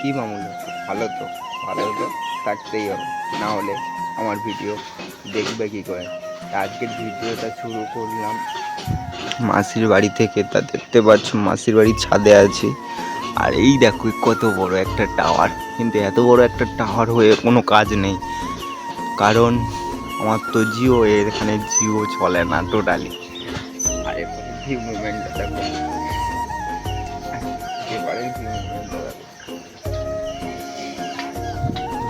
কি মামুল, ভালো তো, ভালো তো থাকতেই হবে, না হলে আমার ভিডিও দেখবে কি করে। আজকের ভিডিওটা শুরু করলাম মাসির বাড়ি থেকে। তা দেখতে পাচ্ছ মাসির বাড়ির ছাদে আছি, আর এই দেখো কত বড় একটা টাওয়ার। কিন্তু এত বড় একটা টাওয়ার হয়ে কোনো কাজ নেই, কারণ আমার তো জিও, এখানে জিও চলে না টোটালি। আর এরপরে ভিউ মুভমেন্টটা দেখো, এবারে ভিউ মুভমেন্টটা দেখো,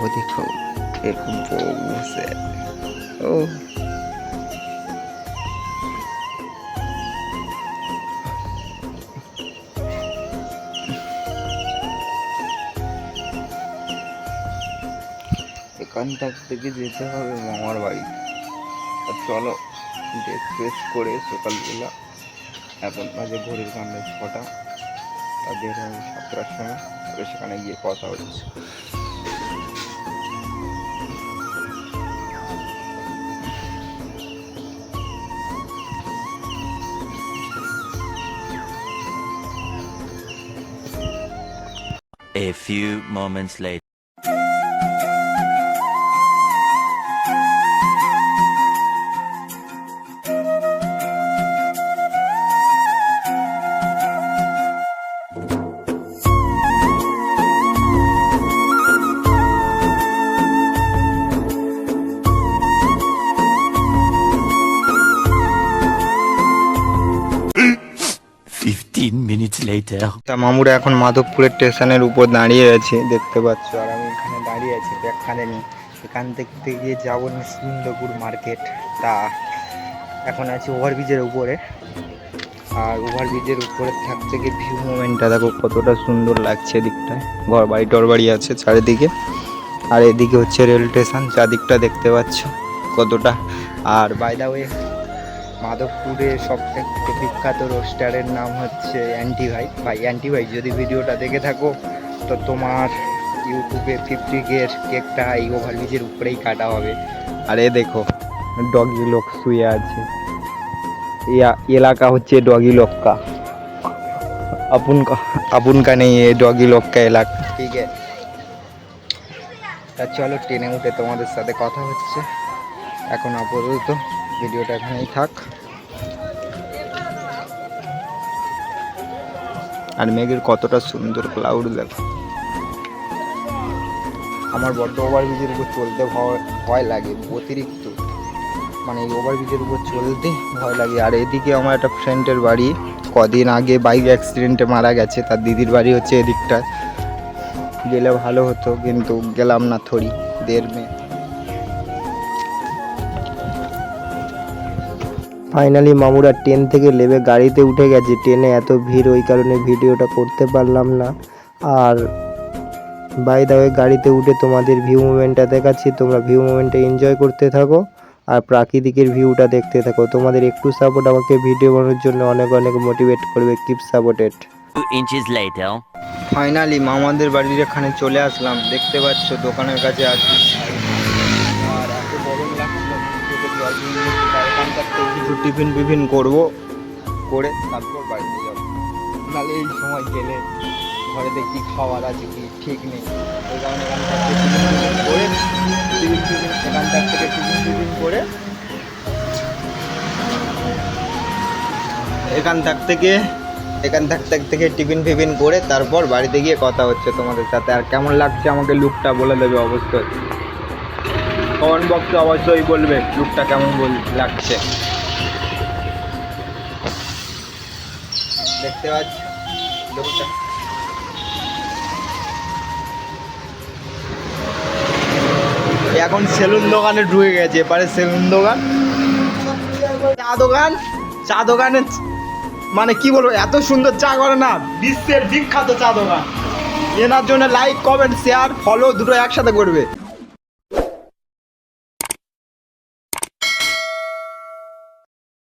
ও দেখো এরকম বসে। ও এখানটার থেকে যেতে হবে মামার বাড়ি। আর চলো ড্রেস ফ্রেস করে সকালবেলা, এখন বাজে ঘড়ির কাঁধে 6টা, তা বের হবে 7টার সময়, তবে সেখানে গিয়ে কথা হচ্ছে। A few moments later. তা মামুরা এখন মাধবপুরের স্টেশনের উপর দাঁড়িয়ে আছে, দেখতে পাচ্ছ। আর আমি এখানে দাঁড়িয়ে আছি ব্যাগখানে নিয়ে। এখান থেকে গিয়ে যাবো নিশ্চিন্দপুর মার্কেট। তা এখন আছি ওভারব্রিজের উপরে, আর ওভারব্রিজের উপরে থাকতে গিয়ে ভিউ মোমেন্টটা দেখো কতটা সুন্দর লাগছে। এদিকটায় ঘর বাড়ি টর বাড়ি আছে চারিদিকে, আর এদিকে হচ্ছে রেল স্টেশন, চারদিকটা দেখতে পাচ্ছ কতটা। আর বাই দা ওয়ে, মাধবপুরের সবথেকে বিখ্যাত রোস্টারের নাম হচ্ছে অ্যান্টি ভাই। ভাই অ্যান্টি ভাই, যদি ভিডিওটা দেখে থাকো তো তোমার ইউটিউবে 50K কেকটা এই ওভারব্রিজের উপরেই কাটা হবে। আর এ দেখো ডগি লোক শুয়ে আছে, এলাকা হচ্ছে ডগি লোক কা, अपन का नहीं है, डॉगी लोग का এলাকা, ঠিক আছে। তা চলো ট্রেনে উঠে তোমাদের সাথে কথা হচ্ছে। এখন আপাতত ভিডিওটা এখানেই থাক। আর মেঘের কতটা সুন্দর ক্লাউড দেখো। আমার বড্ড ওভারব্রিজের উপর চলতে ভয় লাগে, অতিরিক্ত, মানে এই ওভারব্রিজের উপর চলতে ভয় লাগে। আর এদিকে আমার একটা ফ্রেন্ডের বাড়ি, কদিন আগে বাইক অ্যাক্সিডেন্টে মারা গেছে, তার দিদির বাড়ি হচ্ছে এদিকটায়। গেলে ভালো হতো, কিন্তু গেলাম না, থরি দের মে। ফাইনালি মামুরা ট্রেন থেকে নেমে গাড়িতে উঠে গেছে। ট্রেনে এত ভিড়, ওই কারণে ভিডিওটা করতে পারলাম না। আর বাই দা ওয়ে, গাড়িতে উঠে তোমাদের ভিউ মুভমেন্টটা দেখাচ্ছি, তোমরা ভিউ মুভমেন্টটা এনজয় করতে থাকো আর প্রাকৃতিকের ভিউটা দেখতে থাকো। তোমাদের একটু সাপোর্ট আমাকে ভিডিও বানানোর জন্য অনেক অনেক মোটিভেট করবে। Keep supported. 2 inches later. Finally মামাদের বাড়ির এখানে চলে আসলাম, দেখতে পাচ্ছ দোকানের কাছে আছি। আর এত গরম লাগছিল, কিছু টিফিন বিফিন করবো, করে তারপর বাড়িতে যাবো। নাহলে এই সময় গেলে ঘরেতে কি খাওয়ার আছে কি ঠিক নেই, ওই কারণে এখানকার থেকে টিফিন টিফিন করে এখান থেকে টিফিন ফিফিন করে তারপর বাড়িতে গিয়ে কথা হচ্ছে তোমাদের সাথে। আর কেমন লাগছে আমাকে লুকটা বলে দেবে অবশ্যই, কমেন্ট বক্সে অবশ্যই বলবে লুকটা কেমন লাগছে। দেখতে পাচ্ছ লুকটা, এখন সেলুন দোকানে ঢুকে গেছে। এবারে সেলুন দোকান, চা দোকানে মানে কি বলবো, এত সুন্দর চা করে না, বিশ্বের বিখ্যাত চা দোকান। এনার জন্য লাইক কমেন্ট শেয়ার ফলো দুটো একসাথে করবে।